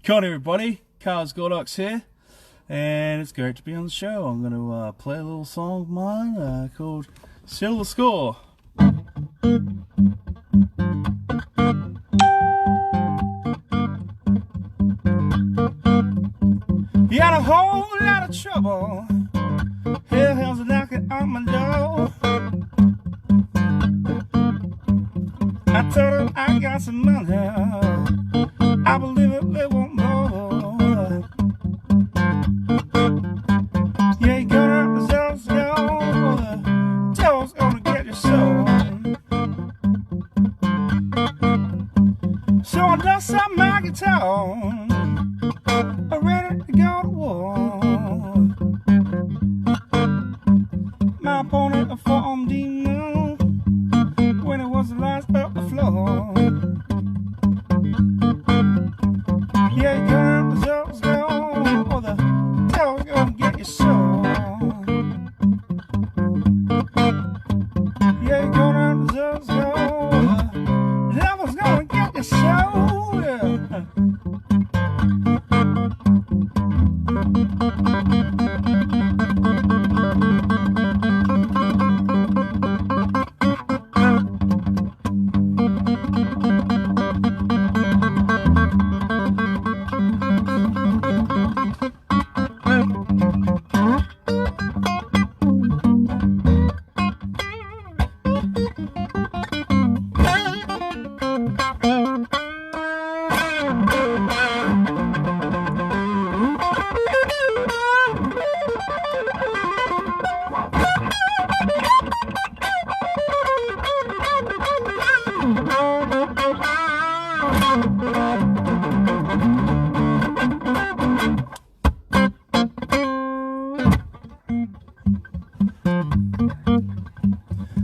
Come on everybody, KIWI here, and it's great to be on the show. I'm going to play a little song of mine called Settle the Score. You got a whole lot of trouble, hell's knocking on my door. I told her I got some money, I believe it, we want more. Yeah, you gonna have results, go. The devil's gonna get your soul. So I dust up my guitar, I'm ready to go to war. My opponent, a form demon, when it was the last up the floor. Yeah, you gonna have results, go, or the devil's gonna get your soul. Yeah, you gonna have results, go, the devil's gonna get your soul. Yeah.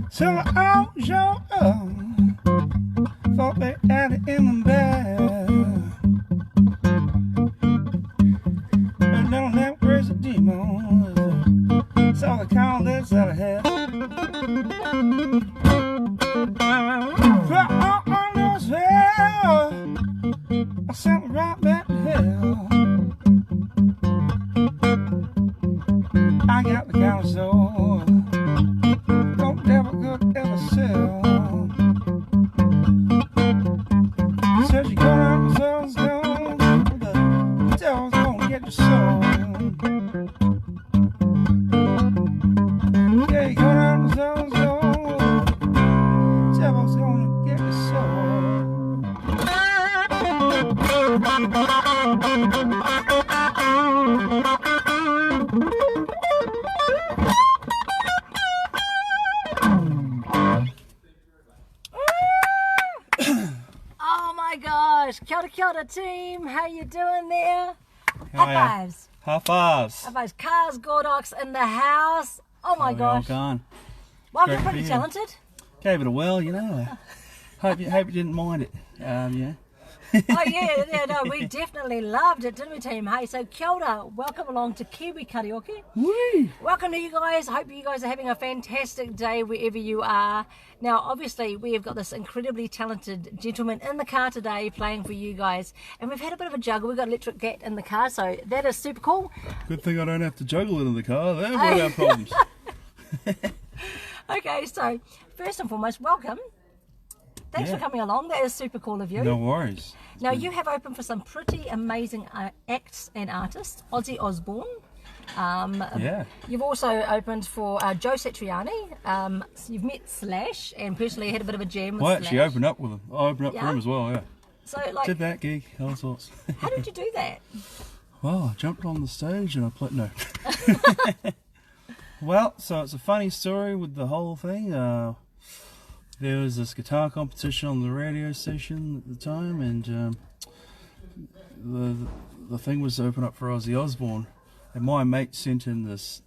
So I was young, thought they had it in the bag. But don't have crazy demons, saw the countless that I had. But all I know is hell, I sent right back to hell. I got the counter soul, don't never good ever sell. Said you gonna have results, go, the devil's gonna get your soul. Yeah, you gonna have results, go, the devil's gonna get your soul. Oh my gosh, kia ora team, how you doing there? High fives. High fives. High fives. KIWI in the house. Oh my gosh. Gone. Well, Great you're pretty for you. talented. Gave it a whirl, you know. Hope you didn't mind it. Yeah. Oh yeah, no, we definitely loved it, didn't we team? Hey, so kia ora, welcome along to KIWI CAR-E-OKE. Woo! Welcome to you guys. Hope you guys are having a fantastic day wherever you are. Now, obviously, we have got this incredibly talented gentleman in the car today playing for you guys. And we've had a bit of a juggle. We've got electric cat in the car, so that is super cool. Good thing I don't have to juggle it in the car. That would have problems. Okay, so first and foremost, welcome. Thanks for coming along. That is super cool of you. No worries. Now, you have opened for some pretty amazing acts and artists. Ozzy Osbourne. Yeah. You've also opened for Joe Satriani. So you've met Slash and personally had a bit of a jam with I Slash. actually opened up with him. I opened up for him as well, yeah. So, like, Did that gig, all sorts. how did you do that? Well, I jumped on the stage and I played, no. Well, so it's a funny story with the whole thing. There was this guitar competition on the radio station at the time, and the thing was to open up for Ozzy Osbourne, and my mate sent in this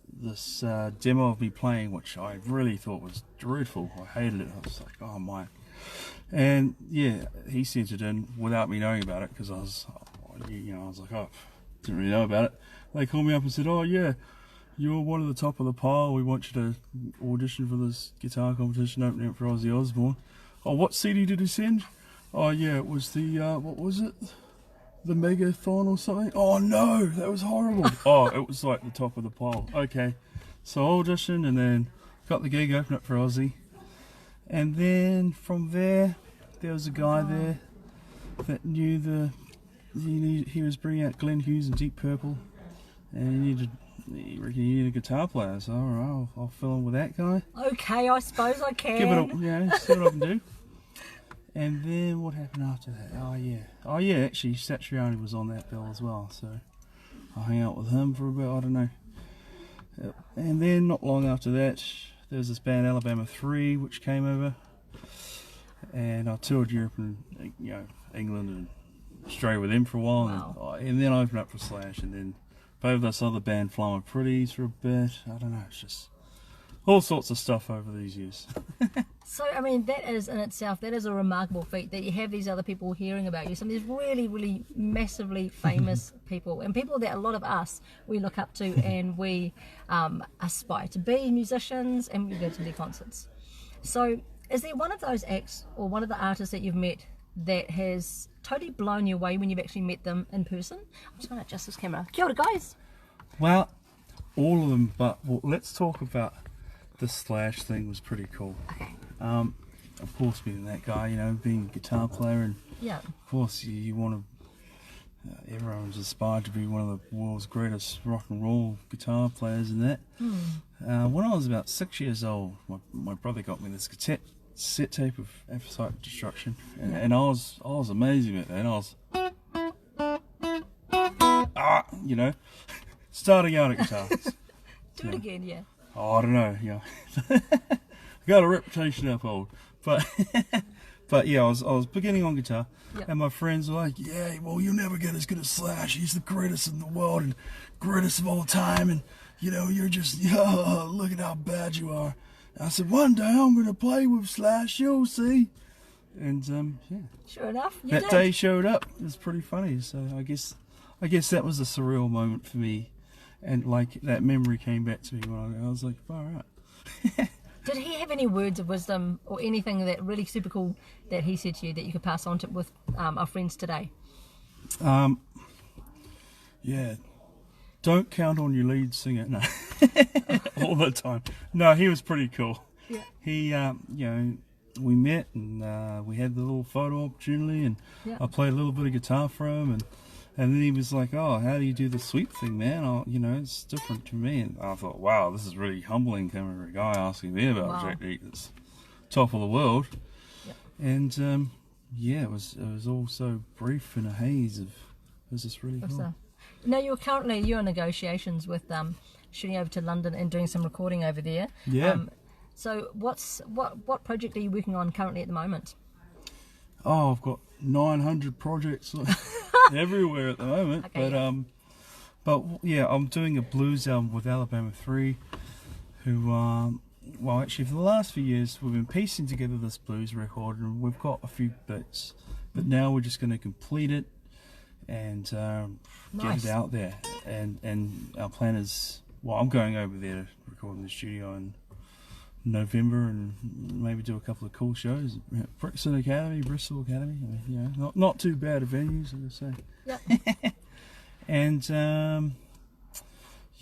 demo of me playing, which I really thought was dreadful. I hated it. I was like, oh my. And yeah, he sent it in without me knowing about it, because I was like, oh, didn't really know about it. They called me up and said, oh yeah, you're one of the top of the pile, we want you to audition for this guitar competition opening up for Ozzy Osbourne. Oh, what CD did he send? Oh yeah, it was the, what was it? the megaphone or something. Oh no, that was horrible. Oh, it was like the top of the pile. Okay, so I auditioned and then got the gig, opened up for Ozzy. And then from there was a guy there that knew he was bringing out Glenn Hughes and Deep Purple, and he reckoned he needed a guitar player. So all right, I'll fill in with that guy. Okay, I suppose I can. Give it a, see what I can do. And then what happened after that? Oh yeah, actually Satriani was on that bill as well, so I hung out with him for a bit, I don't know. And then not long after that, there was this band Alabama 3 which came over, and I toured Europe and England and Australia with them for a while. Wow. And then I opened up for Slash, and then played with this other band Flying Pretties for a bit. I don't know, it's just all sorts of stuff over these years. So, I mean, that is in itself, that is a remarkable feat that you have these other people hearing about you. Some of these really, really massively famous people, and people that a lot of us, we look up to and we aspire to be musicians, and we go to their concerts. So, is there one of those acts or one of the artists that you've met that has totally blown you away when you've actually met them in person? I'm just going to adjust this camera. Kia ora, guys. Well, all of them, but let's talk about the Slash thing. Was pretty cool. Okay. Of course, being that guy, being a guitar player, and yeah, of course you want to. Everyone's aspired to be one of the world's greatest rock and roll guitar players, and that. When I was about 6 years old, my brother got me this cassette tape of Appetite Destruction, and I was amazing at that. And I was starting out at guitar. do it again, yeah. Oh, I don't know, I got a reputation up old, but yeah, I was beginning on guitar, and my friends were like, yeah, well, you'll never get as good as Slash. He's the greatest in the world and greatest of all time, and you're just look at how bad you are. And I said, one day I'm gonna play with Slash, you'll see. And yeah, sure enough, that day showed up. It was pretty funny. So I guess that was a surreal moment for me. And like that memory came back to me when I was like, far out. Did he have any words of wisdom or anything that really super cool that he said to you that you could pass on to with our friends today? Yeah, don't count on your lead singer. No, all the time. No, he was pretty cool. Yeah. He, we met and we had the little photo opportunity, and I played a little bit of guitar for him, and then he was like, oh, how do you do the sweep thing, man? It's different to me. And I thought, wow, this is really humbling coming from a guy asking me about Jack Deak that's top of the world. Yep. And it was all so brief and a haze of, it was just really cool. Now you're in negotiations with shooting over to London and doing some recording over there. Yeah. So what project are you working on currently at the moment? Oh, I've got 900 projects everywhere at the moment. Okay, but yeah, I'm doing a blues album with Alabama 3, who actually for the last few years we've been piecing together this blues record, and we've got a few bits, but now we're just going to complete it and get it out there. And our plan is, I'm going over there to record in the studio in November and maybe do a couple of cool shows at Brixton Academy, Bristol Academy. I mean, not too bad of venues, as I say. Yep. And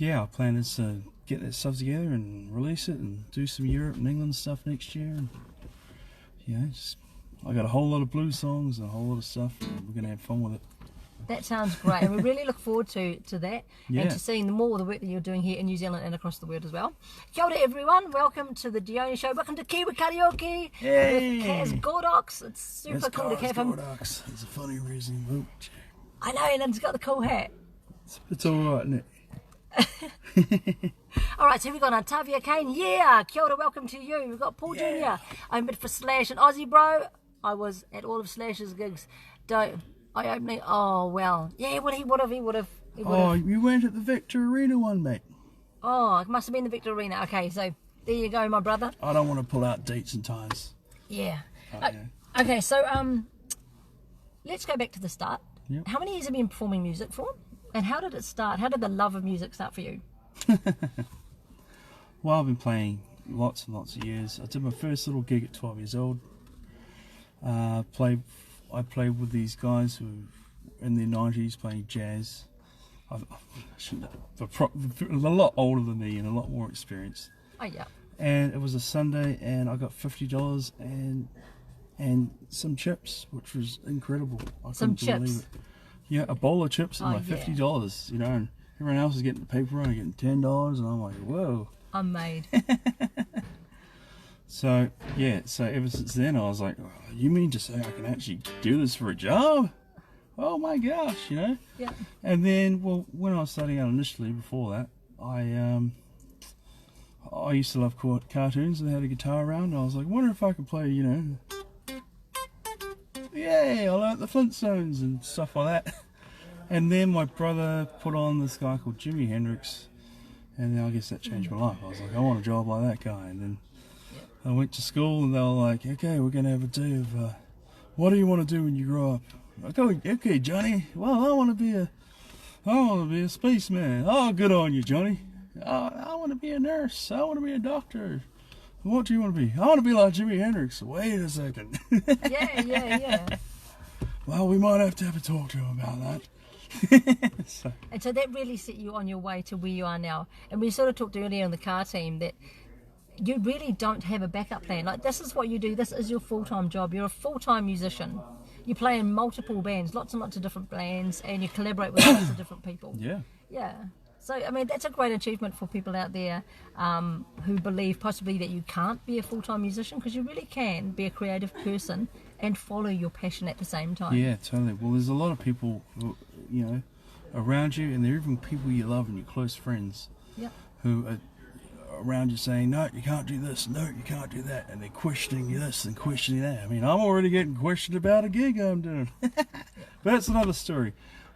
our plan is to get that stuff together and release it and do some Europe and England stuff next year. And I got a whole lot of blues songs and a whole lot of stuff, and we're gonna have fun with it. That sounds great, and we really look forward to that, and to seeing more of the work that you're doing here in New Zealand and across the world as well. Kia ora everyone, welcome to the Dione Show, welcome to KIWI CAR-E-OKE with Kaz Gordox. It's super cool to have him. Gordox. It's a funny reason he moved. I know, and he's got the cool hat. It's alright, isn't it? Alright, so we've got Tavia Kane, kia ora, welcome to you. We've got Paul Jr. I met for Slash and Aussie, bro. I was at all of Slash's gigs. Oh well, yeah. He would have. Oh, you went at the Victor Arena one, mate. Oh, it must have been the Victor Arena. Okay, so there you go, my brother. I don't want to pull out dates and times. Yeah. Okay, so let's go back to the start. Yep. How many years have you been performing music for? And how did it start? How did the love of music start for you? Well, I've been playing lots and lots of years. I did my first little gig at 12 years old. I played with these guys who in their 90s playing jazz. I shouldn't have, a lot older than me and a lot more experienced. Oh yeah. And it was a Sunday, and I got $50 and some chips, which was incredible. I Some couldn't believe chips? it. Yeah, a bowl of chips and Oh, like yeah. $50, you know, and everyone else is getting the paper round, getting $10, and I'm like, whoa. I'm made. So yeah, so ever since then I was like, oh, you mean to say I can actually do this for a job? Oh my gosh, you know. Yeah. And then, well, when I was starting out initially, before that, I used to love cartoons, and they had a guitar around, and I was like, wonder if I could play, you know, yay, I learnt the Flintstones and stuff like that. And then my brother put on this guy called Jimi Hendrix, and then I guess that changed my life. I was like, I want a job like that guy. And then I went to school, and they were like, okay, we're going to have a day of, what do you want to do when you grow up? I go, okay, Johnny, well, I want to be a spaceman. Oh, good on you, Johnny. I want to be a nurse. I want to be a doctor. What do you want to be? I want to be like Jimi Hendrix. Wait a second. Yeah. Well, we might have to have a talk to him about that. And so that really set you on your way to where you are now. And we sort of talked earlier on the car team that you really don't have a backup plan. Like, this is what you do. This is your full-time job. You're a full-time musician. You play in multiple bands, lots and lots of different bands, and you collaborate with lots of different people. Yeah. Yeah. So, I mean, that's a great achievement for people out there who believe possibly that you can't be a full-time musician, because you really can be a creative person and follow your passion at the same time. Yeah, totally. Well, there's a lot of people, who, you know, around you, and they're even people you love and your close friends, Yep. who are around you saying, no, you can't do this, no, you can't do that, and they're questioning this and questioning that. I mean, I'm already getting questioned about a gig I'm doing. But that's another story.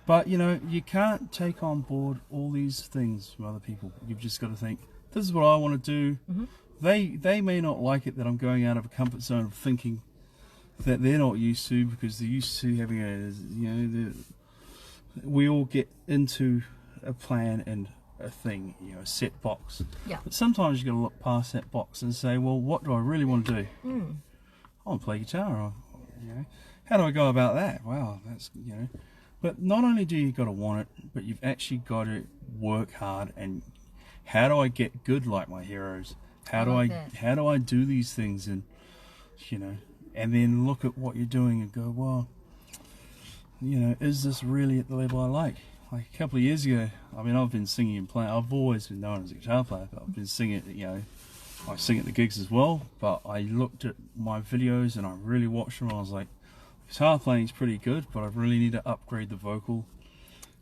But, you know, you can't take on board all these things from other people. You've just got to think, this is what I want to do. Mm-hmm. They may not like it that I'm going out of a comfort zone of thinking that they're not used to, because they're used to having we all get into a plan and a thing, you know, a set box. Yeah. But sometimes you got to look past that box and say, well, what do I really want to do? I want to play guitar. Or, you know, how do I go about that? Wow, that's, you know. But not only do you got to want it, but you've actually got to work hard. And how do I get good like my heroes? How do I do these things? And, you know, and then look at what you're doing and go, well, you know, is this really at the level I like? Like a couple of years ago, I mean, I've been singing and playing. I've always been known as a guitar player, but I've been singing, you know, I sing at the gigs as well. But I looked at my videos and I really watched them. And I was like, guitar playing is pretty good, but I really need to upgrade the vocal.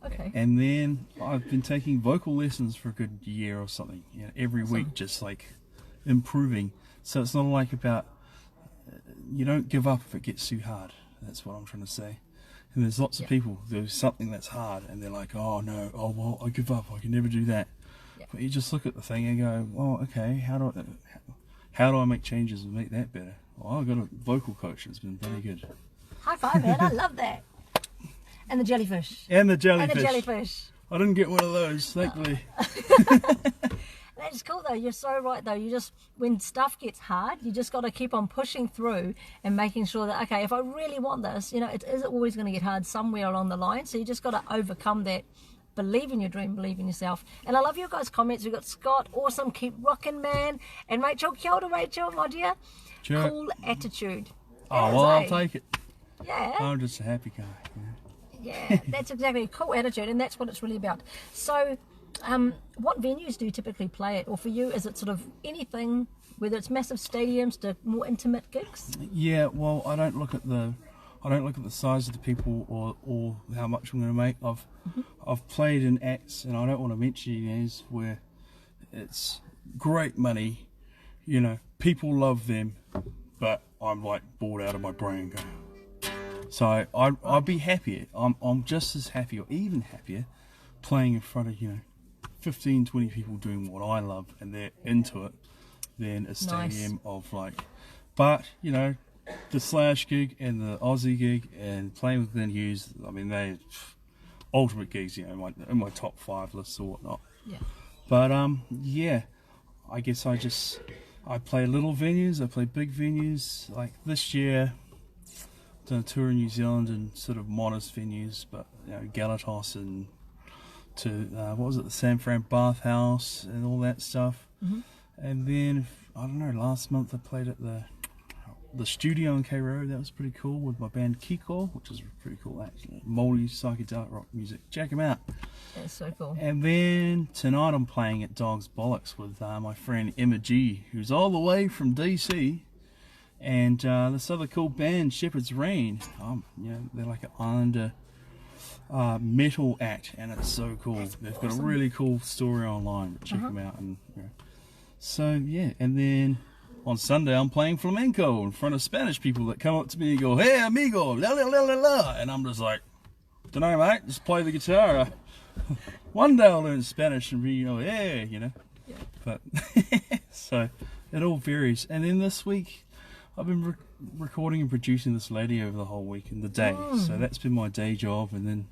Okay. And then I've been taking vocal lessons for a good year or something, you know, every week, just like improving. So it's not like about, you don't give up if it gets too hard. That's what I'm trying to say. And there's lots of people, there's something that's hard and they're like, oh no, oh well, I give up, I can never do that. But you just look at the thing and go, well, okay, how do I make changes and make that better? Well, I've got a vocal coach that's been very good. High five, man. I love that. And the jellyfish. And the jellyfish. And the jellyfish. I didn't get one of those, thankfully. That's cool though. You're so right though. You just, when stuff gets hard, you just got to keep on pushing through and making sure that, okay, if I really want this, you know, it is always going to get hard somewhere along the line. So you just got to overcome that. Believe in your dream, believe in yourself. And I love your guys' comments. We've got Scott, awesome, keep rocking, man. And Rachel, kia ora, Rachel, my dear. Sure. Cool attitude. Oh, well, I'll take it. Yeah. I'm just a happy guy. Yeah, that's exactly a cool attitude, and that's what it's really about. So, what venues do you typically play at? Or for you, is it sort of anything, whether it's massive stadiums to more intimate gigs? Yeah, well, I don't look at the size of the people or how much I'm going to make. I've played in acts, and I don't want to mention names, where it's great money, you know, people love them, but I'm like bored out of my brain going. So I'd be happier. I'm just as happy or even happier playing in front of, you know, 15, 20 people doing what I love and they're into it than a stadium of like, but you know, the Slash gig and the Aussie gig and playing with Glenn Hughes, I mean, they're ultimate gigs, you know, in my top 5 lists or whatnot. Yeah. But yeah, I guess I play little venues, I play big venues. Like this year, done a tour in New Zealand in sort of modest venues, but Galatos and to what was it, the San Fran Bathhouse and all that stuff. And then I don't know, last month I played at the studio in K Road. That was pretty cool with my band Kiko, which is pretty cool actually. Moldy psychedelic rock music. Check them out. That's so cool. And then tonight I'm playing at Dog's Bollocks with my friend Emma G, who's all the way from DC, and this other cool band, Shepherd's Rain. They're like an Islander metal act, and it's so cool. They've got a really cool story online. Check them out. And so yeah, and then on Sunday I'm playing flamenco in front of Spanish people that come up to me and go, "Hey amigo, la la la la la," and I'm just like, "Don't know, mate, just play the guitar." One day I'll learn Spanish and be, yeah. But so it all varies. And then this week I've been recording and producing this lady over the whole week in the day. So that's been my day job, and then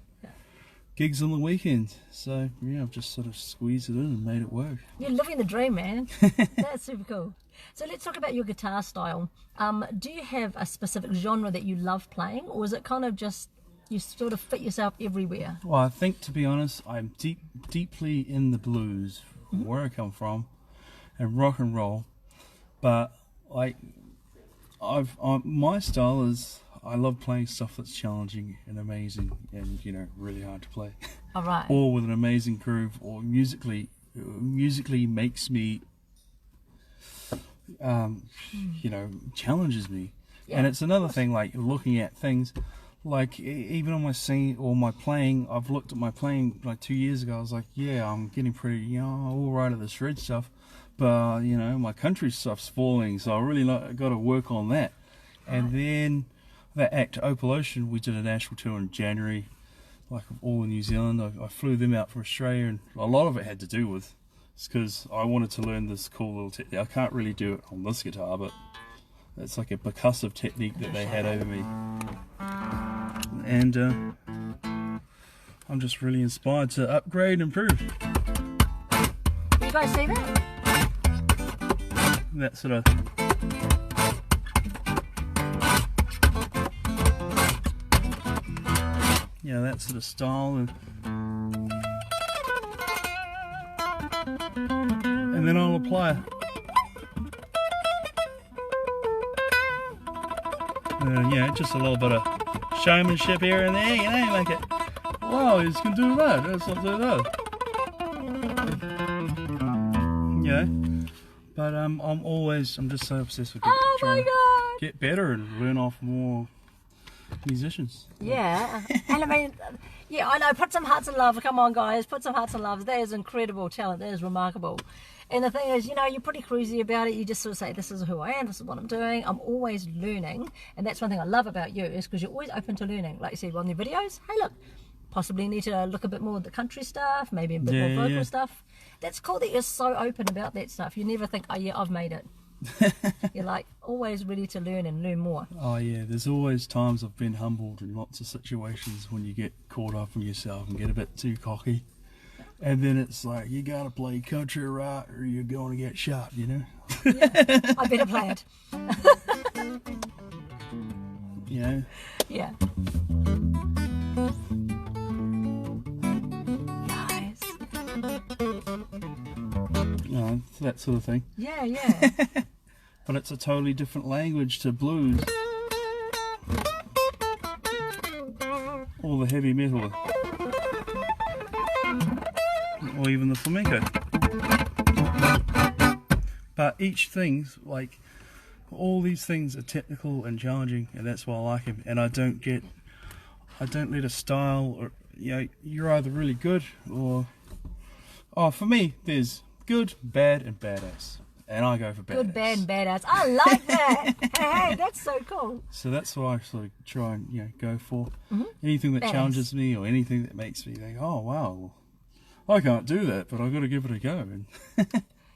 gigs on the weekend. So yeah, I've just sort of squeezed it in and made it work. You're living the dream, man. That's super cool. So let's talk about your guitar style. Do you have a specific genre that you love playing, or is it kind of just you sort of fit yourself everywhere? Well, I think, to be honest, I'm deeply in the blues, where I come from, and rock and roll. But like, my style is, I love playing stuff that's challenging and amazing, and really hard to play. All right. Or with an amazing groove, or musically makes me, challenges me. And it's another thing, like looking at things. Like, even on my singing or my playing, I've looked at my playing like 2 years ago. I was like, yeah, I'm getting pretty, all right at the shred stuff, but my country stuff's falling, so I really got to work on that. And then that act, Opal Ocean, we did a national tour in January, like all in New Zealand. I flew them out from Australia, and a lot of it had to do with, it's because I wanted to learn this cool little technique. I can't really do it on this guitar, but it's like a percussive technique that they had over me. And I'm just really inspired to upgrade and improve. You guys see that? That sort of... that sort of style. And then I'll apply it. Just a little bit of showmanship here and there, like it. Wow, he's can do that. Let's not do that. But I'm just so obsessed with trying to get better and learn off more musicians. Yeah, and I mean, I know. Put some hearts and love. Come on, guys, put some hearts and love. That is incredible talent. That is remarkable. And the thing is, you're pretty cruisy about it. You just sort of say, this is who I am, this is what I'm doing. I'm always learning. And that's one thing I love about you, is because you're always open to learning. Like you said, on your videos, hey, look, possibly need to look a bit more at the country stuff, maybe a bit more vocal stuff. That's cool that you're so open about that stuff. You never think, oh yeah, I've made it. You're like always ready to learn and learn more. Oh yeah, there's always times I've been humbled in lots of situations when you get caught up in yourself and get a bit too cocky. And then it's like, you gotta play country right or you're going to get shot, Yeah, I better play it. Yeah. Guys. That sort of thing. Yeah. But it's a totally different language to blues. Or the heavy metal. Or even the flamenco. But each thing's like, all these things are technical and challenging, and that's why I like him. And I don't let a style, or you're either really good or, for me there's good, bad and badass, and I go for badass. Good, bad and badass. I like that. Hey, that's so cool. So that's what I sort of try and go for. Anything that challenges me, or anything that makes me think, oh wow, I can't do that, but I've got to give it a go. And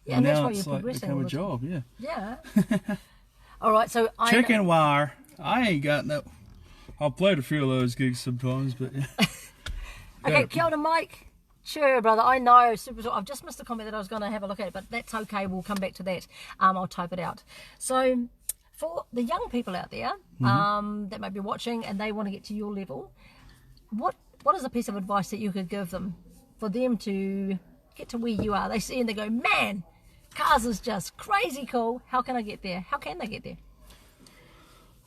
and now that's it's why like become a job. Yeah. All right, so chicken wire. I ain't got no. I've played a few of those gigs sometimes, but okay, kia ora, Mike. Sure, brother. I know. Super. I've just missed a comment that I was going to have a look at, but that's okay. We'll come back to that. I'll type it out. So, for the young people out there that might be watching and they want to get to your level, what is a piece of advice that you could give them for them to get to where you are? They see and they go, man, cars is just crazy cool. How can I get there? How can they get there?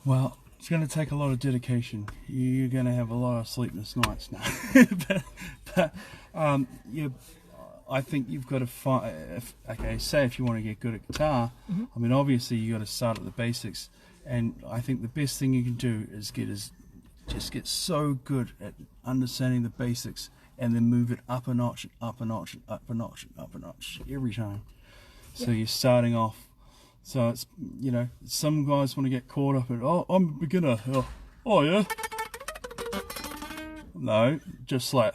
Well, it's going to take a lot of dedication. You're going to have a lot of sleepless nights now. but I think you've got to find, say if you want to get good at guitar, I mean, obviously you got to start at the basics. And I think the best thing you can do is just get so good at understanding the basics and then move it up a notch, up a notch, up a notch, up a notch every time. So you're starting off. So it's, you know, some guys want to get caught up in, oh, I'm a beginner. Oh yeah. No, just like.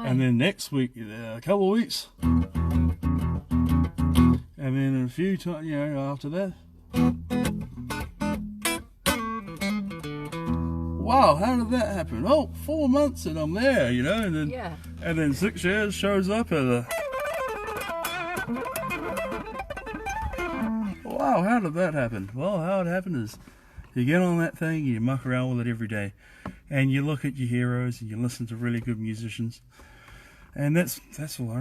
And then next week, a couple of weeks. And then in a few times, you know, after that. Wow, how did that happen? Oh, 4 months and I'm there, you know, and then 6 years shows up and wow, how did that happen? Well, how it happened is you get on that thing, you muck around with it every day, and you look at your heroes and you listen to really good musicians, and that's all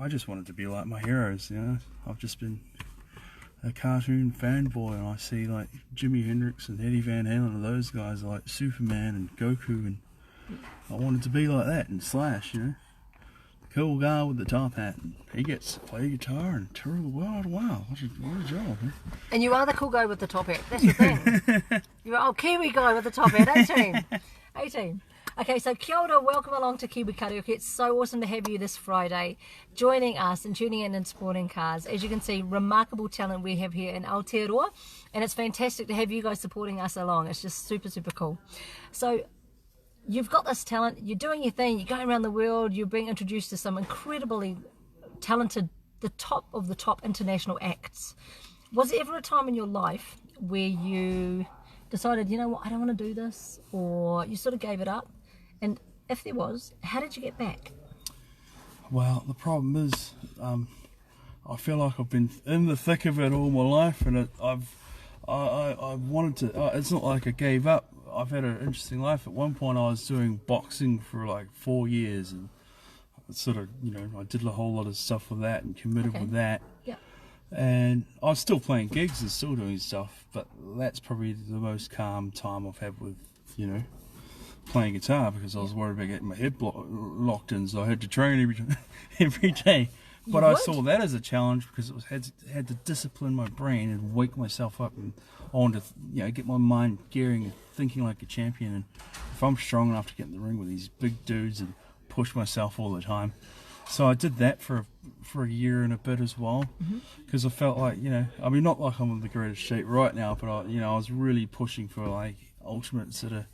I just wanted to be like my heroes, you know. I've just been a cartoon fanboy, and I see like Jimi Hendrix and Eddie Van Halen and those guys are like Superman and Goku, and I wanted to be like that. And Slash, you know, the cool guy with the top hat, and he gets to play guitar and tour the world. Wow, what a job, huh? And you are the cool guy with the top hat. That's the thing. You're Kiwi guy with the top hat. 18. Okay, so kia ora, welcome along to KIWI CAR-E-OKE. It's so awesome to have you this Friday, joining us and tuning in and supporting cars. As you can see, remarkable talent we have here in Aotearoa, and it's fantastic to have you guys supporting us along. It's just super, super cool. So you've got this talent, you're doing your thing, you're going around the world, you're being introduced to some incredibly talented, the top of the top international acts. Was there ever a time in your life where you decided, you know what, I don't want to do this, or you sort of gave it up? And if there was, how did you get back? Well, the problem is, I feel like I've been in the thick of it all my life, and I wanted to. It's not like I gave up. I've had an interesting life. At one point, I was doing boxing for like 4 years, and sort of, you know, I did a whole lot of stuff with that and committed with that. Yeah. And I was still playing gigs and still doing stuff, but that's probably the most calm time I've had with, you know, playing guitar, because I was worried about getting my head locked in, so I had to train every day. But I saw that as a challenge, because it was had to discipline my brain and wake myself up, and I wanted to, you know, get my mind gearing and thinking like a champion. And if I'm strong enough to get in the ring with these big dudes and push myself all the time, so I did that for a year and a bit as well, because I felt like, you know, I mean, not like I'm in the greatest shape right now, but I was really pushing for like ultimate sort of,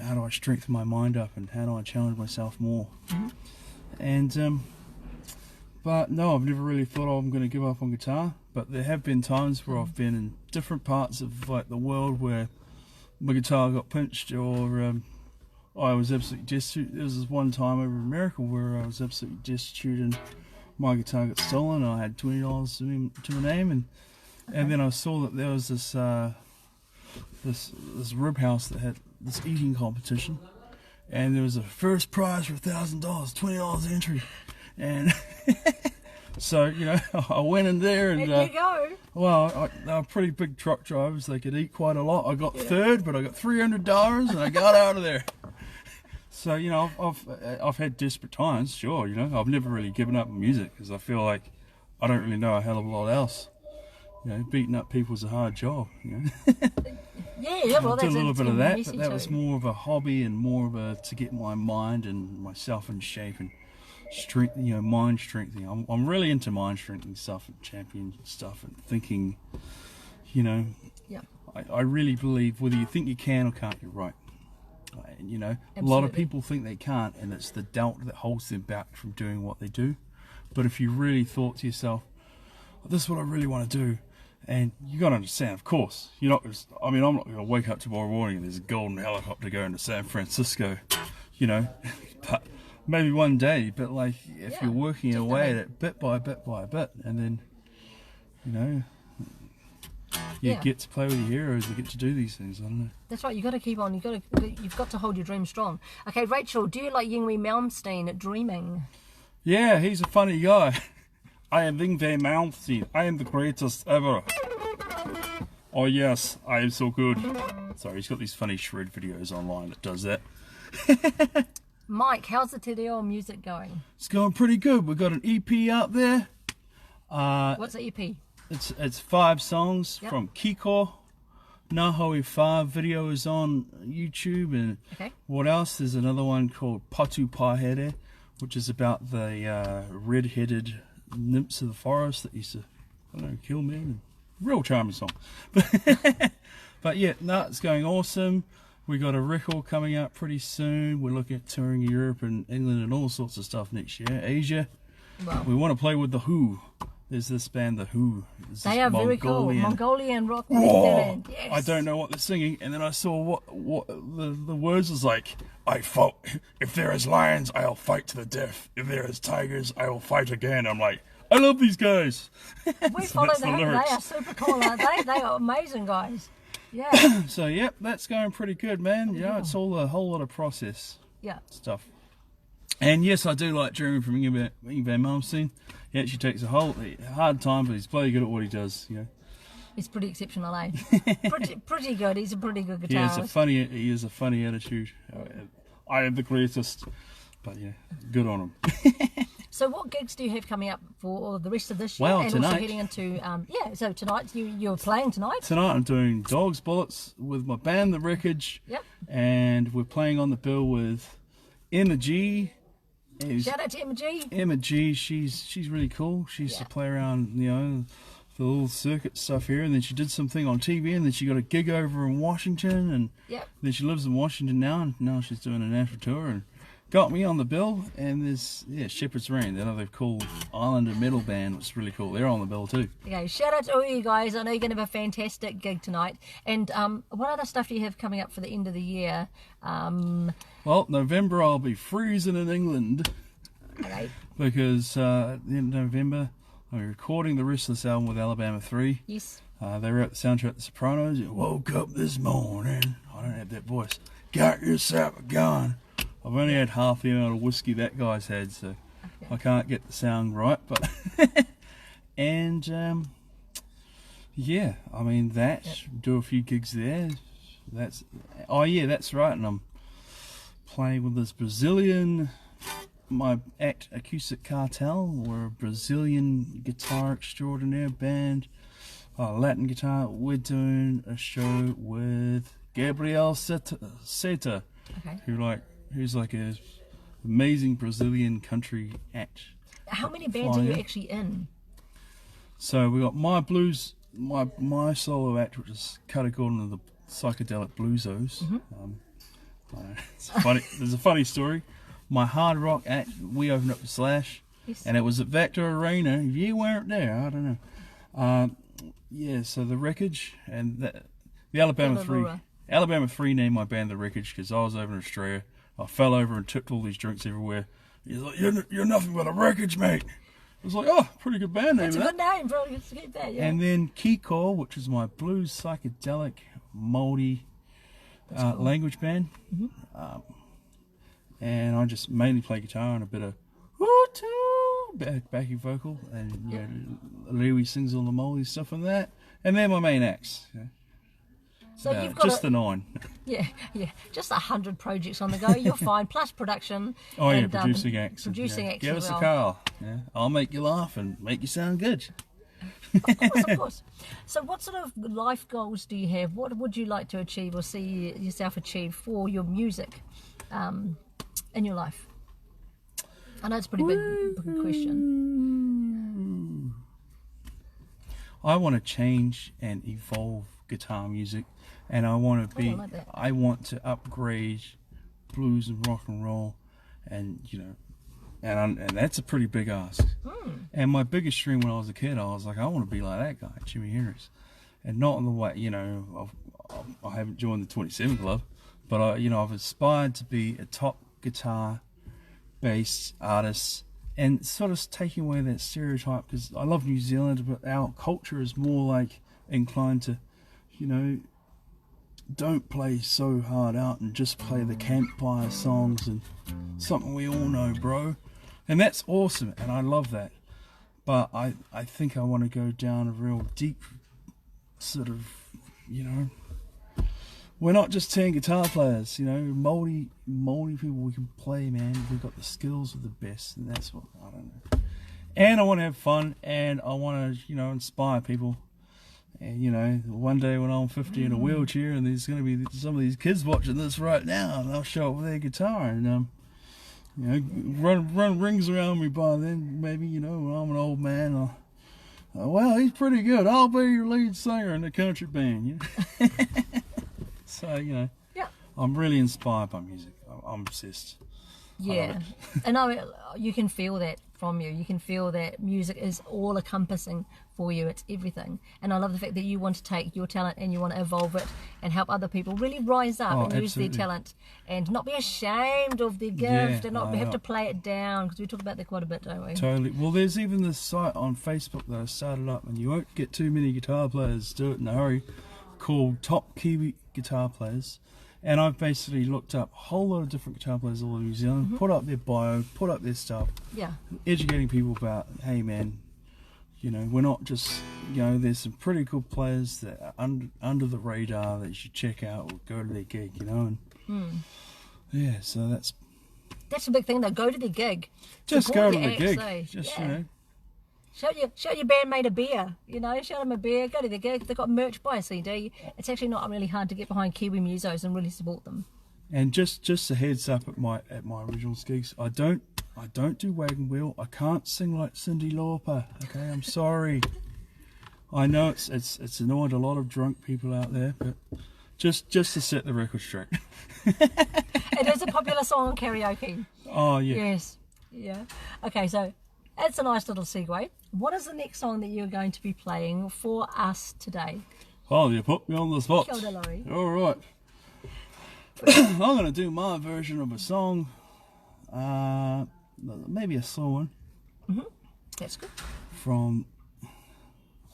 how do I strengthen my mind up and how do I challenge myself more? And but no, I've never really thought, oh, I'm going to give up on guitar. But there have been times where I've been in different parts of like the world where my guitar got pinched, or I was absolutely destitute. There was this one time over in America where I was absolutely destitute and my guitar got stolen, and I had $20 to my name, and then I saw that there was this this rib house that had this eating competition, and there was a first prize for $1,000, $20 entry, and so, you know, I went in there, and there you go. Well, they were pretty big truck drivers. They could eat quite a lot. I got third, but I got $300, and I got out of there. So, you know, I've had desperate times, sure. You know, I've never really given up music, because I feel like I don't really know a hell of a lot else. You know, beating up people is a hard job, you know. Yeah, well, I did a little bit of that, but that too. was more of a hobby and more of a to get my mind and myself in shape and strength, you know, mind strengthening. I'm really into mind strengthening stuff and champion stuff and thinking, you know. Yeah. I really believe whether you think you can or can't, you're right. You know, absolutely. A lot of people think they can't, and it's the doubt that holds them back from doing what they do. But if you really thought to yourself, this is what I really want to do, and you got to understand, of course, you're not. I mean, I'm not going to wake up tomorrow morning and there's a golden helicopter going to San Francisco, you know. But maybe one day. But like, if you're working away at it bit by bit by bit, and then, you know, you get to play with your heroes, you get to do these things, I don't know. That's right, you got to keep on, you've got to hold your dream strong. Okay, Rachel, do you like Yngwie Malmsteen at Dreaming? Yeah, he's a funny guy. I am Yngwie Malmsteen, I am the greatest ever. Oh yes, I am so good. Sorry, he's got these funny shred videos online that does that. Mike, how's the Te Reo music going? It's going pretty good. We've got an EP out there. What's the EP? It's 5 songs from Kiko. Nahoe 5 video is on YouTube, and what else? There's another one called Patu Pahere, which is about the red-headed nymphs of the forest that used to, I don't know, kill men. Real charming song. But yeah, no, it's going awesome. We got a record coming out pretty soon. We're looking at touring Europe and England and all sorts of stuff next year. Asia. Wow. We want to play with The Who. There's this band, The Who. They are very cool. Mongolian rock band. Yes. I don't know what they're singing, and then I saw what the words was like. I fought. If there is lions, I'll fight to the death. If there is tigers, I will fight again. I'm like, I love these guys. We follow them. They are super cool, aren't they? They are amazing guys. Yeah. So yep, that's going pretty good, man. Yeah, it's all a whole lot of process. Stuff. And yes, I do like Jeremy from Yngwie Malmsteen. He actually takes a hard time, but he's bloody good at what he does. You know. He's pretty exceptional, eh? pretty good. He's a pretty good guitarist. He has a funny attitude. I am the greatest, but yeah, good on him. So what gigs do you have coming up for the rest of this year? Well, and tonight. Also heading into so tonight you're playing tonight. Tonight I'm doing Dogs Bullets with my band The Wreckage. Yep. And we're playing on the bill with Emma G. Shout out to Emma G. Emma G, she's really cool. She used to play around, you know, the little circuit stuff here, and then she did something on TV, and then she got a gig over in Washington, and then she lives in Washington now, and now she's doing a national tour, and got me on the bill. And there's Shepherd's Rain, another cool Islander metal band, which is really cool. They're on the bill too. Okay, shout out to all you guys. I know you're going to have a fantastic gig tonight. And what other stuff do you have coming up for the end of the year? Well, November I'll be freezing in England. Okay. Because at the end of November I'm recording the rest of this album with Alabama 3. Yes. They wrote the soundtrack to The Sopranos. You woke up this morning. I don't have that voice. Got yourself a gun. I've only had half the amount of whiskey that guy's had, so I can't get the sound right. But and yeah, I mean do a few gigs there. That's right. And I'm playing with this Brazilian, my act Acoustic Cartel. We're a Brazilian guitar extraordinaire band, Latin guitar. We're doing a show with Gabriel Seta, who's like a amazing Brazilian country act. How many bands are you actually in? So we got my blues, my solo act, which is Kara-E-OKE of the Psychedelic Bluesos. There's a funny story. My hard rock act, we opened up the Slash, and it was at Vector Arena. If you weren't there, I don't know. So the Wreckage and the Alabama 3. Alabama 3 named my band The Wreckage because I was over in Australia. I fell over and tipped all these drinks everywhere. He's like, you're nothing but a wreckage, mate. I was like, oh, pretty good band name. That's a good name, bro. It's a good band, yeah. And then KIWI, which is my blues, psychedelic, moldy language band. And I just mainly play guitar and a bit of backing vocal. And you know, Lewy sings all the moldy stuff on that. And they're my main acts. Yeah. So you've got just the 9. Yeah, just 100 projects on the go. You're fine. Plus production. Oh yeah, producing acts. Producing acts. Give us a call. Yeah, I'll make you laugh and make you sound good. Of course. So what sort of life goals do you have? What would you like to achieve or see yourself achieve for your music in your life? I know it's a pretty big question. I want to change and evolve guitar music, and I want to upgrade blues and rock and roll, and you know, and that's a pretty big ask. And my biggest dream when I was a kid, I was like, I want to be like that guy, Jimi Hendrix, and not in the way, you know, I haven't joined the 27 Club, but I've aspired to be a top guitar based artist and sort of taking away that stereotype, because I love New Zealand, but our culture is more like inclined to, you know, don't play so hard out and just play the campfire songs and something we all know, bro. And that's awesome, and I love that. But I think I want to go down a real deep sort of, you know, we're not just 10 guitar players, you know, moldy people we can play, man. We've got the skills of the best, and that's what, I don't know. And I want to have fun, and I want to, you know, inspire people. And, you know, one day when I'm 50 in a wheelchair, and there's going to be some of these kids watching this right now, and they'll show up with their guitar, and, you know, run rings around me by then. Maybe, you know, when I'm an old man, well, he's pretty good. I'll be your lead singer in the country band, you know? So, you know, Yeah. I'm really inspired by music. I'm obsessed. Yeah, and you can feel that from you. You can feel that music is all encompassing for you. It's everything. And I love the fact that you want to take your talent and you want to evolve it and help other people really rise up and use their talent and not be ashamed of their gift and not have to play it down, because we talk about that quite a bit, don't we? Totally. Well, there's even this site on Facebook that I started up, and you won't get too many guitar players to do it in a hurry, called Top Kiwi Guitar Players. And I've basically looked up a whole lot of different guitar players all over New Zealand, put up their bio, put up their stuff, educating people about, hey man, you know, we're not just, you know, there's some pretty cool players that are under the radar that you should check out or go to their gig, you know, and yeah, so that's a big thing though. Go to their gig. Just Support go to the your gig. acts, Just, you know. Show your bandmate a beer, you know, show them a beer, go to the gig. They've got merch, buy a CD. It's actually not really hard to get behind Kiwi musos and really support them. And just a heads up at my originals gigs, I don't do wagon wheel. I can't sing like Cyndi Lauper. Okay, I'm sorry. I know it's annoyed a lot of drunk people out there, but just to set the record straight. It is a popular song on karaoke. Oh yeah. Yes. Yeah. Okay, so that's a nice little segue. What is the next song that you're going to be playing for us today? Oh, you put me on the spot. Kia ora, Laurie. All right. I'm going to do my version of a song. Maybe a slow one. That's good. From, I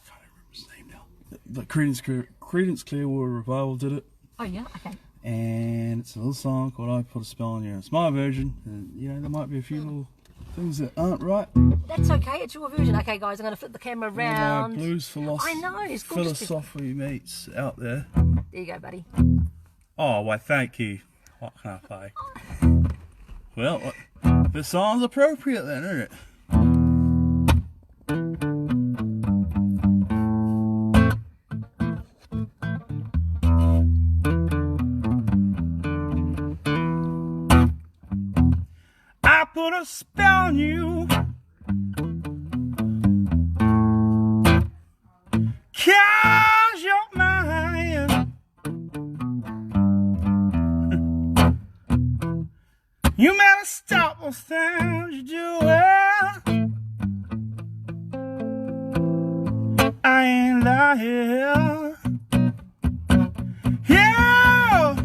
can't remember his name now. The Creedence Clearwater Revival did it. Oh yeah, okay. And it's a little song called I Put a Spell on You. It's my version. And, you know, there might be a few little things that aren't right. That's okay, it's your version. Okay guys, I'm going to flip the camera around. My blues I know, it's gorgeous. philosophy mates out there. There you go, buddy. Oh, why thank you. What can I say? Well, this song's appropriate then, isn't it? I put a spell on you, 'cause you're mine. You better stop those things you're doing. I ain't lying. Yeah.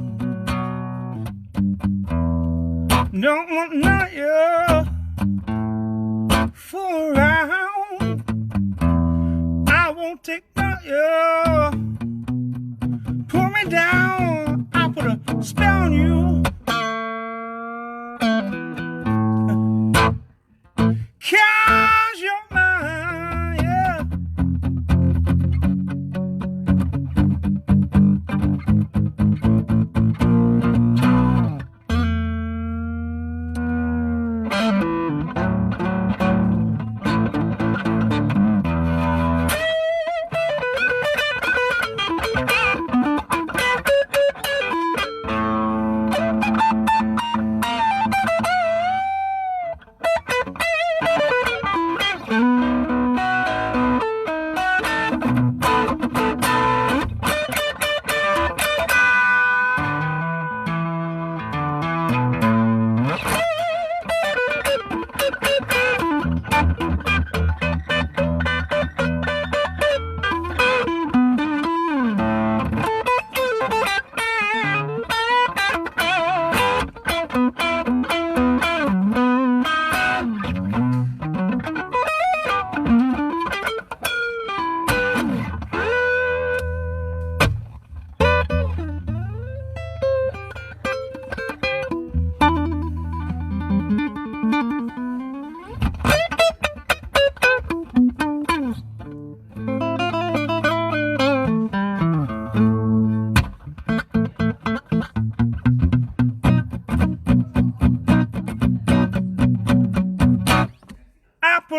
Don't want none of you fool around. I won't take none of you. Pull me down. I'll put a spell on you. 'Cause you're mine, yeah.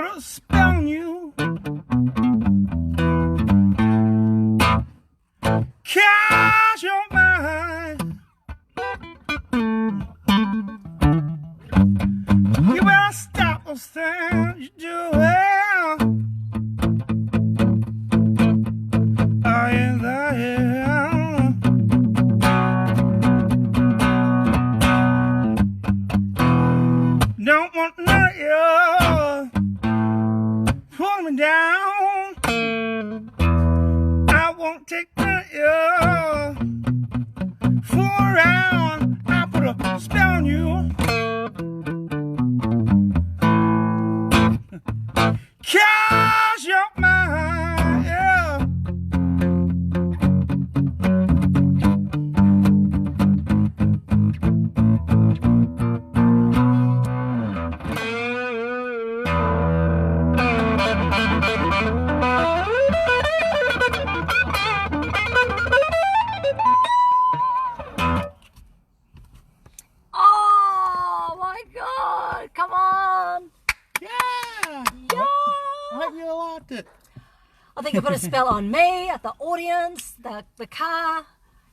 put a spell on you. 'Cause you're mine. You better stop those things you're doing. I am don't want none of you pulling me down. I won't take none of you fool around. I put a spell on you. 'Cause you're mine, yeah. Oh my God! Come on! Yeah. Yeah! I hope you liked it. I think you put a spell on me, the audience, the car,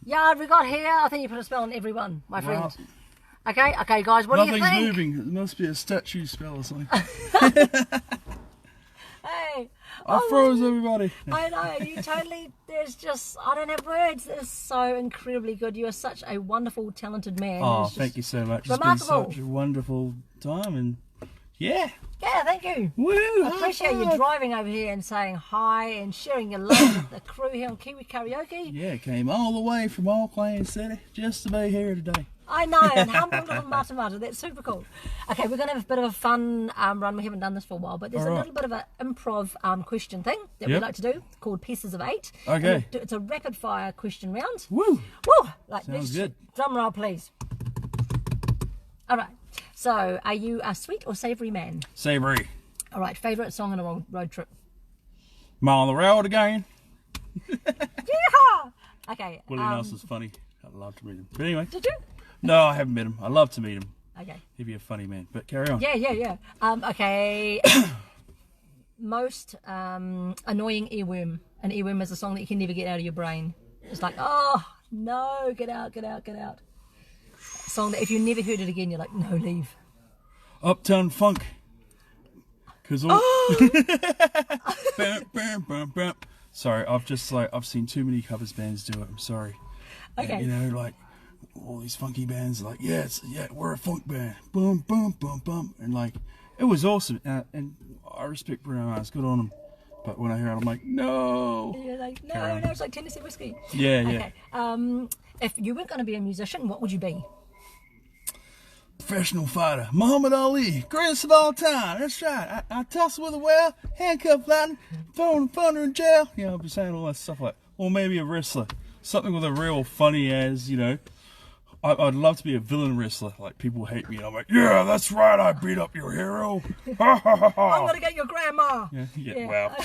yard we got here. I think you put a spell on everyone, my friend. Wow. Okay, guys, what do you Nothing's think? moving. It must be a statue spell or something. Hey, I froze everybody. I know, you totally, there's just, I don't have words. It's so incredibly good. You are such a wonderful, talented man. Oh, It's just thank you so much. remarkable. It's been such a wonderful time, and yeah. Yeah, thank you. Woo! I appreciate you driving over here and saying hi and sharing your love with the crew here on Kiwi Karaoke. Yeah, came all the way from Auckland City just to be here today. I know, and humble little Mata. That's super cool. Okay, we're going to have a bit of a fun run. We haven't done this for a while, but there's a little bit of an improv question thing that we like to do called Pieces of 8. Okay. It's a rapid fire question round. Woo! Woo! Like Sounds this. good. Drum roll, please. All right. So, are you a sweet or savoury man? Savoury. All right. Favourite song on a road trip? I'm on the road again. Yeehaw! Okay. Willie Nelson's funny. I'd love to meet him. But anyway. Did you? No, I haven't met him. I'd love to meet him. Okay. He'd be a funny man. But carry on. Yeah. Okay. Most annoying earworm. An earworm is a song that you can never get out of your brain. It's like, oh, no, get out. A song that if you never heard it again, you're like, no, leave. Uptown Funk. Cause all... Sorry, I've seen too many covers bands do it. I'm sorry. Okay. And, you know, like all these funky bands, like we're a funk band. Boom, boom, boom, boom, and like it was awesome. And I respect Bruno Mars. Good on him. But when I hear it, I'm like, no. You're like, no, it's like Tennessee whiskey. Yeah. Okay. If you weren't going to be a musician, what would you be? Professional fighter, Muhammad Ali, greatest of all time. That's right. I tussle with a whale, handcuff lightning, thrown thunder in jail. You know, I'll be saying all that stuff like, or maybe a wrestler, something with a real funny as, you know. I'd love to be a villain wrestler. Like people hate me, and I'm like, yeah, that's right. I beat up your hero. I'm gonna get your grandma. Yeah. Wow.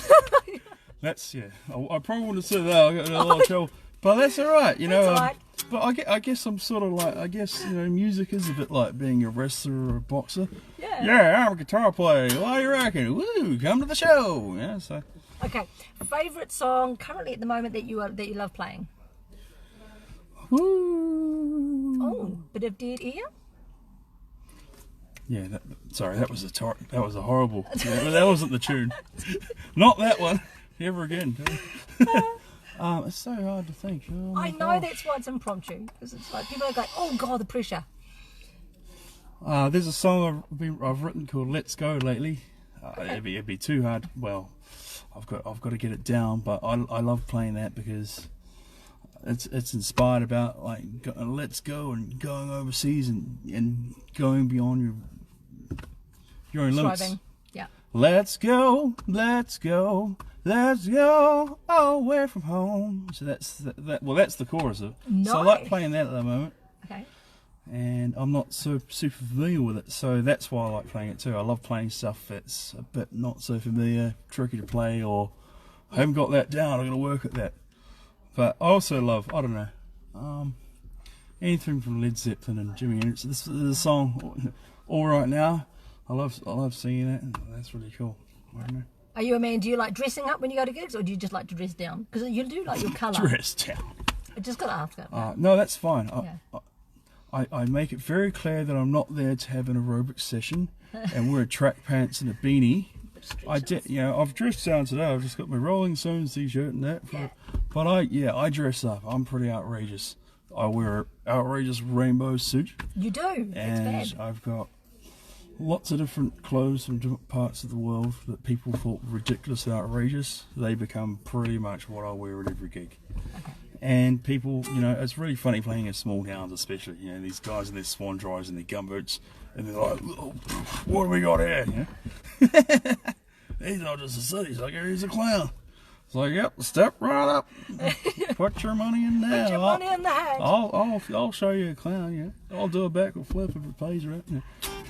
That's I probably wouldn't say that. I got in a lot of trouble, but that's all right. You know. That's all right. But I guess I'm sort of like, music is a bit like being a wrestler or a boxer. Yeah. Yeah, I'm a guitar player. What do you reckon? Woo, come to the show. Yeah, so. Okay. Favorite song currently at the moment that you love playing? Woo. Oh, bit of Dead Air. Yeah, that was a horrible. That wasn't the tune. Not that one. Ever again. It's so hard to think. Oh I know that's why it's impromptu, because it's like people are going, oh god, the pressure. There's a song I've written called "Let's Go" lately. It'd be too hard. Well, I've got to get it down, but I love playing that because it's inspired about like let's go and going overseas and going beyond your own limits. Striving. Yeah. Let's go away from home. So that's the chorus of it. Nice. So I like playing that at the moment. Okay. And I'm not so super familiar with it, so that's why I like playing it too. I love playing stuff that's a bit not so familiar, tricky to play, or I haven't got that down, I'm going to work at that. But I also love, I don't know, anything from Led Zeppelin and Jimi Hendrix. This is a song, All Right Now. I love singing it, and that's really cool. I don't know. Are you a man? Do you like dressing up when you go to gigs, or do you just like to dress down? Because you do like your colour. Dress down. I just got to ask that. No, that's fine. Yeah. I make it very clear that I'm not there to have an aerobic session and wear track pants and a beanie. I've dressed down today. I've just got my Rolling Stones t-shirt and that. But I dress up. I'm pretty outrageous. I wear an outrageous rainbow suit. You do. And That's bad. I've got lots of different clothes from different parts of the world that people thought ridiculous and outrageous. They become pretty much what I wear at every gig. Okay. And people, it's really funny playing in small towns, especially. These guys in their swan dries and their gumboots, and they're like, oh, "What do we got here?" He's not just a city sucker; he's a clown. It's like, yep, step right up, put your money in there. Put your money in the hat. I'll show you a clown. I'll do a backward flip if it pays right.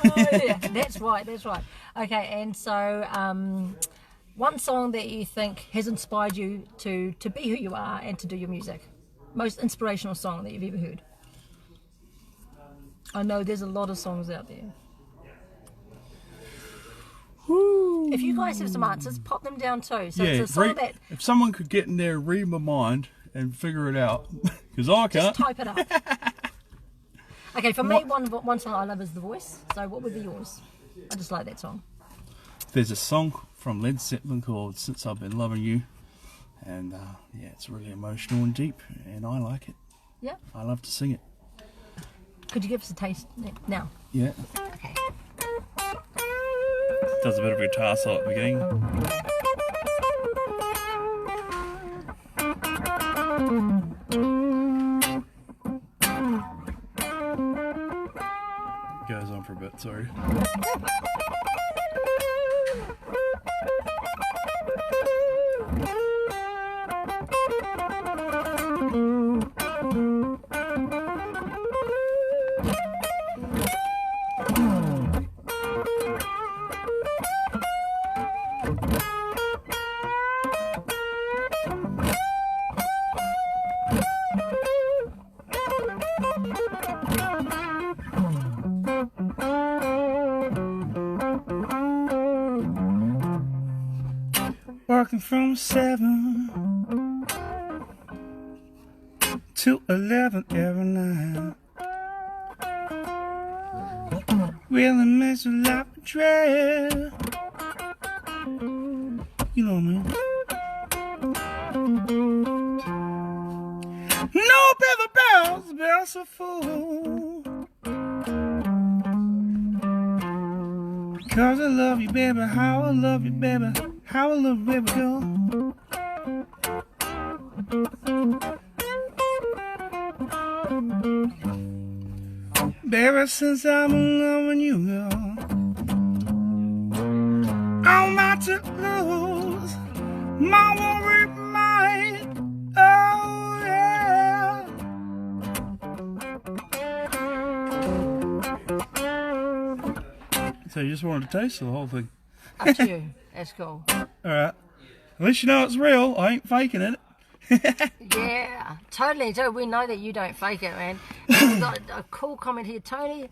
Oh yeah, that's right. Okay, and so one song that you think has inspired you to be who you are and to do your music. Most inspirational song that you've ever heard. I know there's a lot of songs out there. Woo. If you guys have some answers, pop them down too. So it's a song that... If someone could get in there and read my mind and figure it out, because I can't. Just type it up. Okay, for me, one song I love is The Voice. So what would be yours? I just like that song. There's a song from Led Zeppelin called Since I've Been Loving You. And it's really emotional and deep, and I like it. Yeah. I love to sing it. Could you give us a taste now? Yeah. Okay. Does a bit of a guitar solo at the beginning. Goes on for a bit, sorry. Working from 7 to 11 every night. Really makes your life a dread. You know me. No bells are full. Because I love you, baby. How I love you, baby. How I love you, baby girl. Baby, since I've been loving you, girl, I'm about to lose my worried mind. Oh, yeah. So you just wanted to taste the whole thing? Up to you. That's cool. Alright. At least you know it's real. I ain't faking it. Yeah, totally. So we know that you don't fake it, man. We've got a cool comment here. Tony,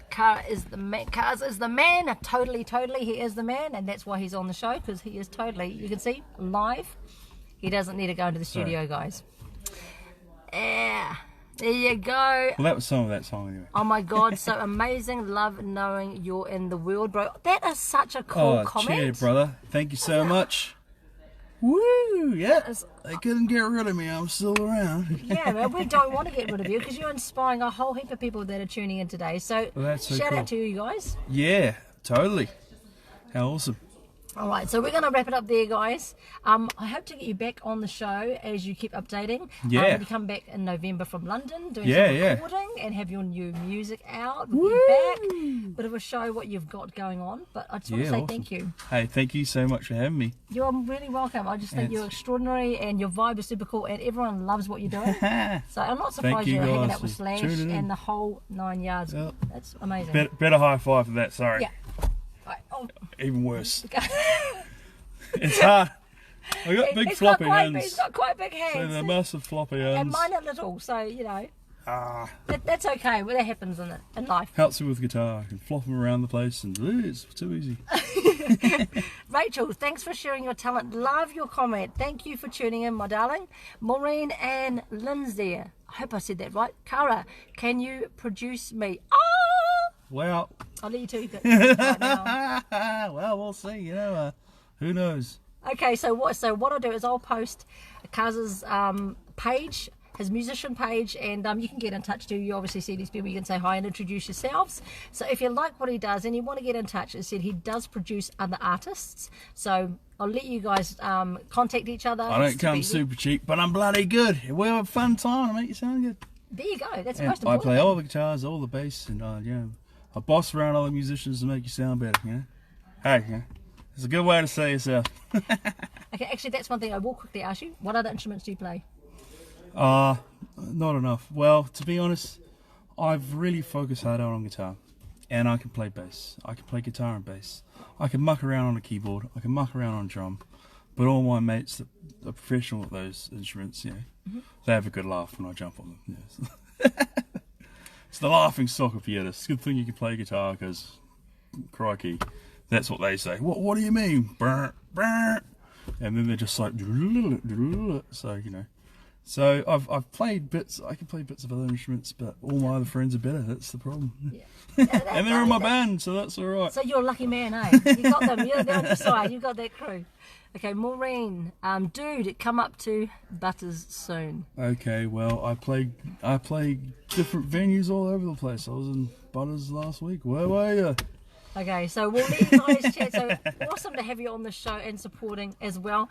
Kara is the man. Kara is the man. Totally, he is the man. And that's why he's on the show, because he is totally, you can see, live. He doesn't need to go into the studio, guys. Yeah. There you go. Well, that was some of that song anyway. Oh my God, so amazing. Love knowing you're in the world, bro. That is such a cool comment. Cheers, brother. Thank you so much. Woo! Yeah, they couldn't get rid of me. I'm still around. Yeah, man, we don't want to get rid of you because you're inspiring a whole heap of people that are tuning in today. So, shout out to you guys. Yeah, totally. How awesome. All right, so we're going to wrap it up there, guys. I hope to get you back on the show as you keep updating. Yeah. When you come back in November from London, doing some recording and have your new music out. We'll be back. Bit of a show what you've got going on. But I just want to say thank you. Hey, thank you so much for having me. You're really welcome. I just think you're extraordinary and your vibe is super cool and everyone loves what you're doing. So I'm not surprised you're hanging out with Slash and the whole 9 yards. Yep. That's amazing. Better high five for that, sorry. Yeah. Right. Oh. Even worse. It's hard. I got big floppy hands. He's got quite big hands. So they're massive floppy hands. And mine are little, so you know. That's okay. Well, that happens in life. Helps me with guitar. I can flop them around the place and it's too easy. Rachel, thanks for sharing your talent. Love your comment. Thank you for tuning in, my darling. Maureen and Lindsay. I hope I said that right. Kara, can you produce me? Oh! Well, I'll let you two go right now. well, we'll see. You know, who knows? Okay, so what I'll do is I'll post Kaz's page, his musician page, and you can get in touch too. You obviously see these people, you can say hi and introduce yourselves. So if you like what he does and you want to get in touch, as I said, he does produce other artists. So I'll let you guys contact each other. I don't come super cheap, but I'm bloody good. We have a fun time. I make you sound good. There you go. That's the And most important. I play all the guitars, all the bass, and you know, I boss around other musicians to make you sound better. You know, hey, you know, it's a good way to say yourself. Okay, actually, that's one thing I will quickly ask you. What other instruments do you play? Not enough. Well, to be honest, I've really focused hard on guitar, and I can play bass. I can play guitar and bass. I can muck around on a keyboard. I can muck around on drum. But all my mates that are professional at those instruments, you know, they have a good laugh when I jump on them. Yes. It's the laughing soccer pianist. It's a good thing you can play guitar because, crikey, that's what they say. What do you mean? Burr, burr. And then they're just like, so, you know. So I've played bits. I can play bits of other instruments, but all my other friends are better. That's the problem. Yeah. And they're in my band, so that's all right. So you're a lucky man, eh? You got them. You're on your side. You got that crew. Okay, Maureen, dude, come up to Butters soon. Okay, well, I play different venues all over the place. I was in Butters last week. Where were you? Okay, so we'll let you guys chat. So awesome to have you on the show and supporting as well.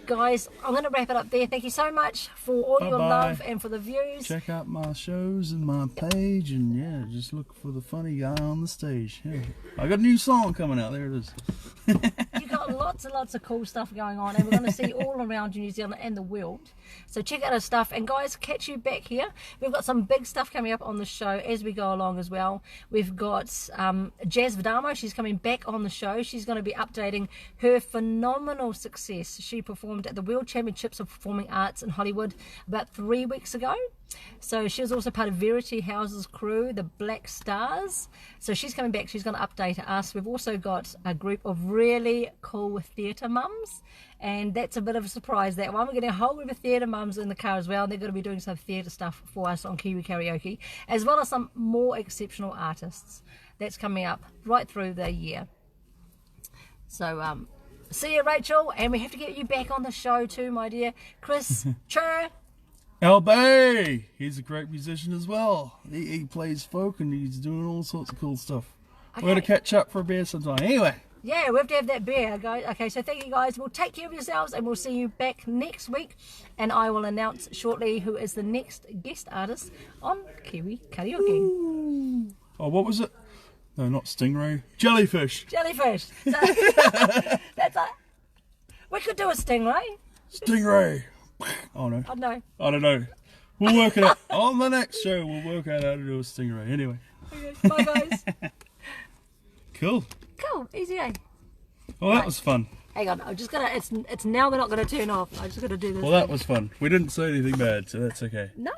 Guys, I'm going to wrap it up there. Thank you so much for all your love and for the views. Check out my shows and my page, and yeah, just look for the funny guy on the stage. Yeah. I got a new song coming out. There it is. You've got lots and lots of cool stuff going on, and we're going to see all around New Zealand and the world. So check out our stuff, and guys, catch you back here. We've got some big stuff coming up on the show as we go along as well. We've got Jazz Vidamo. She's coming back on the show. She's going to be updating her phenomenal success. She performed at the World Championships of Performing Arts in Hollywood about 3 weeks ago. So she was also part of Verity House's crew, the Black Stars. So she's coming back. She's going to update us. We've also got a group of really cool theatre mums, and that's a bit of a surprise, that one. We're getting a whole group of theatre mums in the car as well. They're going to be doing some theatre stuff for us on KIWI CAR-E-OKE, as well as some more exceptional artists. That's coming up right through the year. So see you, Rachel, and we have to get you back on the show too, my dear. Chris, chur. LB, he's a great musician as well. He plays folk and he's doing all sorts of cool stuff. Okay. We're going to catch up for a beer sometime. Anyway. Yeah, we have to have that beer, guys. Okay, so thank you, guys. We'll take care of yourselves, and we'll see you back next week. And I will announce shortly who is the next guest artist on KIWI CAR-E-OKE. Ooh. Oh, what was it? No, not stingray. Jellyfish. Jellyfish. So, that's a... We could do a stingray. Stingray. Oh no. I don't know. I don't know. We'll work it out. On the next show, we'll work out how to do a stingray. Anyway. Okay, bye, guys. Cool. Cool. Easy, eh? Well, that was fun. Hang on. I'm just gonna. It's now. We're not gonna turn off. I just gotta do this. Well, that was fun. We didn't say anything bad, so that's okay. No.